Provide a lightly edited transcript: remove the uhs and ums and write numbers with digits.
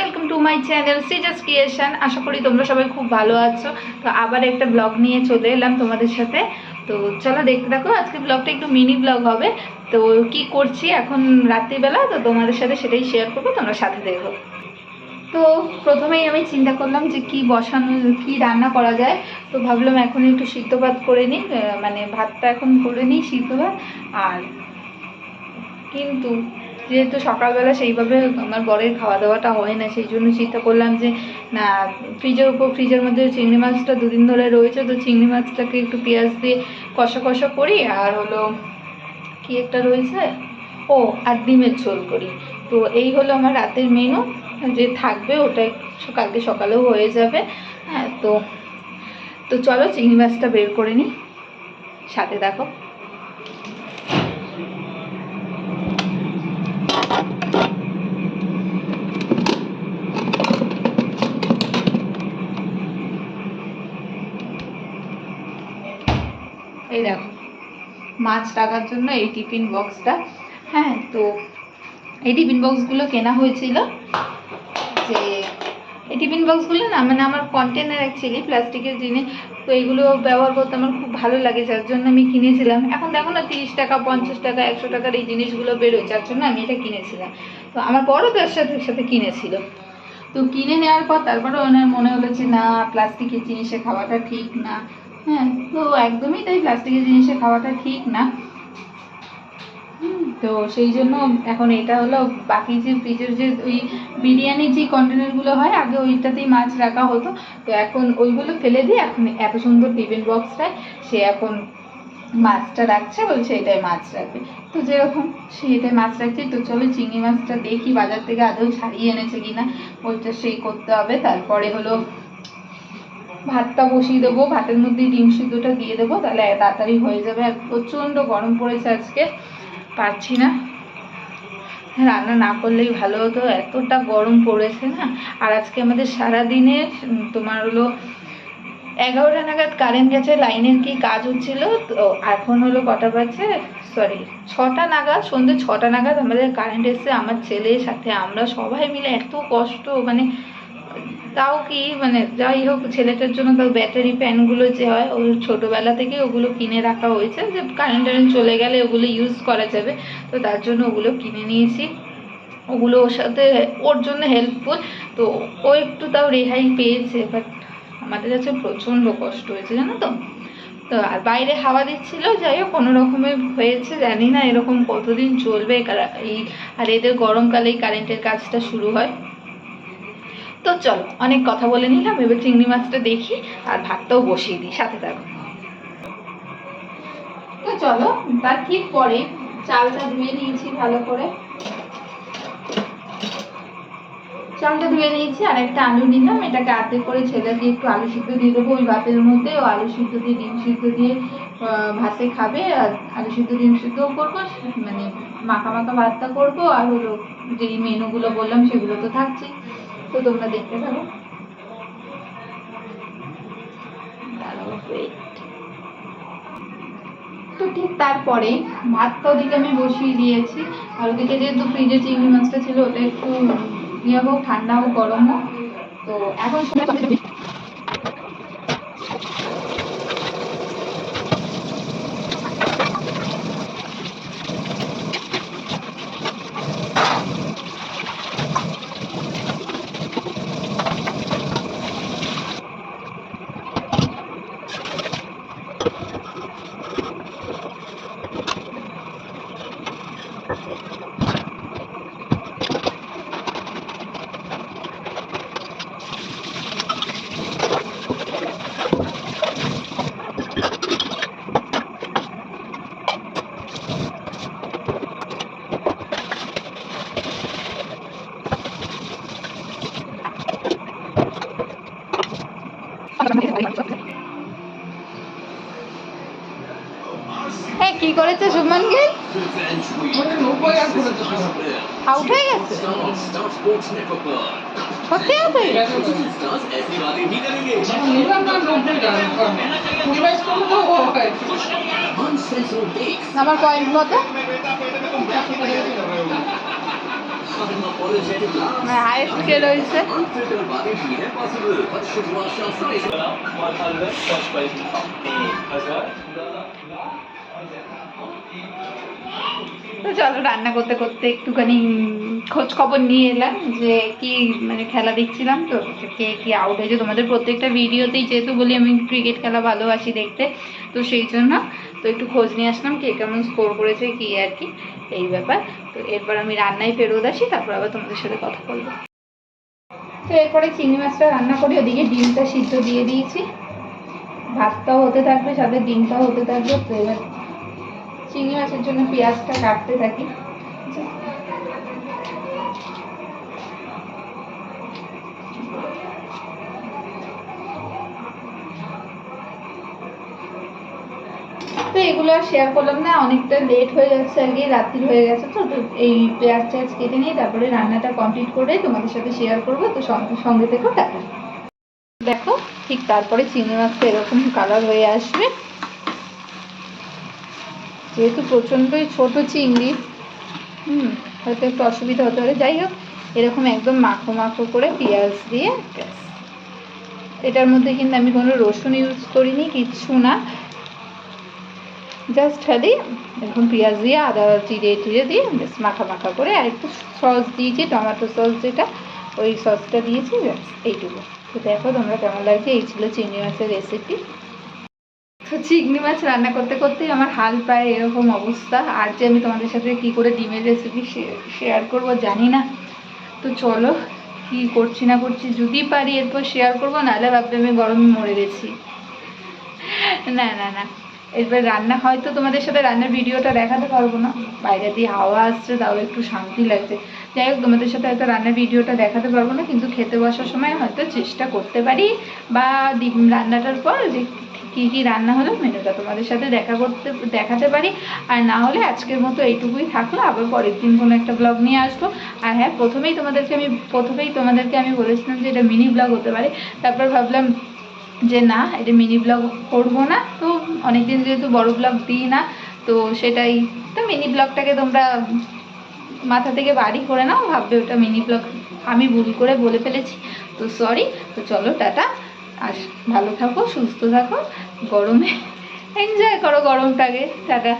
Welcome to my channel সিজাস creation. আশা করি তোমরা সবাই খুব ভালো আছো। তো আবার একটা ব্লগ নিয়ে চলে এলাম তোমাদের সাথে। তো চলো দেখতে থাকো, আজকে ব্লগটা একটু মিনি ব্লগ হবে। তো কি করছি এখন রাত্রিবেলা, তো তোমাদের সাথে সেটাই শেয়ার করবো, তোমরা সাথে দেখো। তো প্রথমেই আমি চিন্তা করলাম যে কি বসানো, কি রান্না করা যায়। তো ভাবলাম এখন একটু সিদ্ধ ভাত করে নিই, মানে ভাতটা এখন করে নিই সিদ্ধ ভাত। আর কিন্তু যেহেতু সকালবেলা সেইভাবে আমার বরের খাওয়া দাওয়াটা হয় না, সেই জন্য চিন্তা করলাম যে না, ফ্রিজের মধ্যে চিংড়ি মাছটা দুদিন ধরে রয়েছে, তো চিংড়ি মাছটাকে একটু পেঁয়াজ দিয়ে কষা কষা করি। আর হলো কি একটা রয়েছে, ও আর ডিমের ঝোল করি। তো এই হলো আমার রাতের মেনু, যে থাকবে ওটা কালকে সকালেও হয়ে যাবে। হ্যাঁ, তো তো চলো চিংড়ি মাছটা বের করে নিই, সাথে দেখো। এই দেখো মাছ রাখার জন্য এই টিফিন বক্সটা। হ্যাঁ, তো এই টিফিন বক্সগুলো কেনা হয়েছিল, যে এই টিফিন বক্সগুলো না মানে আমার কন্টেনার অ্যাকচুয়ালি প্লাস্টিকের জিনিস, তো এগুলো ব্যবহার করতে আমার খুব ভালো লাগে, যার জন্য আমি কিনেছিলাম। এখন দেখো না 30 টাকা 50 টাকা 100 টাকার এই জিনিসগুলো বেরোয়, যার জন্য আমি এটা কিনেছিলাম। তো আমার বড় তার সাথে সাথে কিনেছিল। তো কিনে নেওয়ার পর তারপরে ওনার মনে হলো যে না, প্লাস্টিকের জিনিসে খাওয়াটা ঠিক না। হ্যাঁ, তো একদমই তাই, প্লাস্টিকের জিনিসে খাওয়াটা ঠিক না। তো সেই জন্য এখন এটা হলো, বাকি যে ফ্রিজের যে ওই বিরিয়ানির যে কন্টেনারগুলো হয় আগে ওইটাতেই মাছ রাখা হতো, তো এখন ওইগুলো ফেলে দিয়ে এখন এত সুন্দর টিফিন বক্সটায় সে এখন মাছটা রাখছে, বলছে এটাই মাছ রাখবে। তো যেরকম সেটাই মাছ রাখছি। তো চলো চিংড়ি মাছটা দেখি বাজার থেকে আদৌ ছাড়িয়ে এনেছে কিনা, ওইটা সেই করতে হবে। তারপরে হলো ভাতটা বসিয়ে দেবো, ভাতের মধ্যে ডিম সিদ্ধটা দিয়ে দেবো, তাহলে তাড়াতাড়ি হয়ে যাবে। আর প্রচণ্ড গরম পড়েছে আজকে, পারছি না, রান্না না করলেই ভালো হতো, এতটা গরম পড়েছে না। আর আজকে আমাদের সারাদিনে তোমার হলো 11টা নাগাদ কারেন্ট গেছে, লাইনের কি কাজ হচ্ছিল। তো এখন হলো কটা বাজে, সরি 6টা নাগাদ, সন্ধ্যে 6টা নাগাদ আমাদের কারেন্ট এসছে। আমার ছেলের সাথে আমরা সবাই মিলে এত কষ্ট, মানে তাও কি মানে যাই হোক ছেলেটার জন্য তাও ব্যাটারি ফ্যানগুলো যে হয়, ওর ছোটোবেলা থেকে ওগুলো কিনে রাখা হয়েছে, যে কারেন্ট চলে গেলে ওগুলো ইউজ করা যাবে। তো তার জন্য ওগুলো কিনে নিয়েছি, ওগুলো ওর সাথে ওর জন্য হেল্পফুল। তো ও একটু তাও রেহাই পেয়েছে, বাট আমাদের কাছে প্রচণ্ড কষ্ট হয়েছে জানো তো। তো আর বাইরে হাওয়া দিচ্ছিল, যাই হোক কোনো রকমে হয়েছে, জানি না এরকম কতদিন চলবে এই। আর এদের গরমকালেই কারেন্টের কাজটা শুরু হয়। তো চলো অনেক কথা বলে নিলাম, এবার চিংড়ি মাছটা দেখি আর ভাতটাও বসিয়ে দিই, সাথে থাকো। তো চলো তার ঠিক পরে চালটা ধুয়ে নিয়েছি ভালো করে, চালটা ধুয়ে নিয়েছি। আর একটা আলু নিলাম, এটাকে আধে করে ছেলে দিয়ে একটু আলু সিদ্ধ দিয়ে দেবো ওই ভাতের মধ্যে। ও আলু সিদ্ধ দিয়ে ডিম সিদ্ধ দিয়ে ভাতে খাবে। আর আলু সিদ্ধ ডিম সিদ্ধও করবো, মানে মাখা মাখা ভাতটা করবো। আর হলো যেই মেনুগুলো বললাম সেগুলো তো থাকছে, তো তোমরা দেখতে থাকো। তো ঠিক তারপরে ভাতটা ওদিকে আমি বসিয়ে দিয়েছি। আর ওদিকে যেহেতু ফ্রিজে চিংড়ি মাছটা ছিল, ওটা একটু ইয়ে হোক, ঠান্ডা হোক, গরম হোক। তো এখন হ্যাঁ, কি করেছে শুভমান গিল? আউট হয়ে গেছে, সত্যি আউট হয়ে গেছে। আমার পয়েন্ট কত? হাইস্ট কে রয়েছে? তো চলো রান্না করতে করতে একটুখানি খোঁজ খবর নিয়ে এলাম যে কি মানে খেলা দেখছিলাম তো কে কি আউট হয়েছে। তোমাদের প্রত্যেকটা ভিডিওতেই যেহেতু বলি আমি ক্রিকেট খেলা ভালোবাসি দেখতে, তো সেই জন্য তো একটু খোঁজ নিয়ে আসলাম কে কেমন স্কোর করেছে কি আর কি এই ব্যাপার। তো এরপর আমি রান্নায় ফেরত আসি, তারপর আবার তোমাদের সাথে কথা বলবো। তো এরপরে চিংড়ি মাছটা রান্না করি, ওদিকে ডিমটা সিদ্ধ দিয়ে দিয়েছি, ভাতটাও হতে থাকবে সাথে ডিমটাও হতে থাকবে। তো এবার চিংড়ি মাছের জন্য পেঁয়াজটা কাটতে থাকি। তো এগুলো আর শেয়ার করলাম না, অনেকটা লেট হয়ে যাচ্ছে আর কি, রাত্রি হয়ে গেছে। তো এই পেঁয়াজ টেয়াজ কেটে নিয়ে তারপরে রান্নাটা কমপ্লিট করে তোমাদের সাথে শেয়ার করবো। তো সঙ্গে থেকেও টাকা দেখো ঠিক তারপরে চিংড়ি মাছটা এরকম কালার হয়ে আসবে। যেহেতু প্রচণ্ডই ছোট চিংড়ি, হয়তো একটু অসুবিধা হতে পারে, যাই হোক এরকম একদম মাখো মাখো করে পেঁয়াজ দিয়ে, এটার মধ্যে কিন্তু আমি কোনো রসুন ইউজ করিনি, কিচ্ছু না, জাস্ট খালি এরকম পেঁয়াজ দিয়ে আদা জিরে টিরে দিয়ে বেশ মাখা মাখা করে আর একটু সস দিয়েছি, টমেটো সস যেটা ওই সসটা দিয়েছি, ব্যাস এইটুকু। তো দেখো তোমরা কেমন লাগছে। এই ছিল চিংড়ি মাছের রেসিপি। তো চিংড়ি মাছ রান্না করতে করতেই আমার হাল প্রায় এরকম অবস্থা। আর যে আমি তোমাদের সাথে কি করে ডিমের রেসিপি শেয়ার করব জানি না। তো চলো কি করছি না করছি, যদি পারি এরপর শেয়ার করবো, নাহলে ভাববে আমি গরমে মরে গেছি। না না না, এবার রান্না হয়তো তোমাদের সাথে রান্নার ভিডিওটা দেখাতে পারবো না, বাইরে দিয়ে হাওয়া আসছে তাহলে একটু শান্তি লাগছে। যাই হোক তোমাদের সাথে হয়তো রান্নার ভিডিওটা দেখাতে পারবো না, কিন্তু খেতে বসার সময় হয়তো চেষ্টা করতে পারি, বা রান্নাটার পর যে কী কী রান্না হলো মেনুটা তোমাদের সাথে দেখাতে পারি। আর না হলে আজকের মতো এইটুকুই থাকলো, আবার পরের দিন কোনো একটা ব্লগ নিয়ে আসবো। আর হ্যাঁ, প্রথমেই তোমাদেরকে আমি বলেছিলাম যে এটা মিনি ব্লগ হতে পারে, তারপর ভাবলাম যে না এটা মিনি ব্লগ করবো না, তো অনেকদিন যেহেতু বড় ব্লগ দিই না, তো সেটাই, তো মিনি ব্লগটাকে তোমরা মাথা থেকে বাড়ি করে নাও, ভাববে ওটা মিনি ব্লগ, আমি ভুল করে বলে ফেলেছি, তো সরি। তো চলো টাটা, আর ভালো থাকো, সুস্থ থাকো, গরমে এনজয় করো গরমটাকে, টাটা।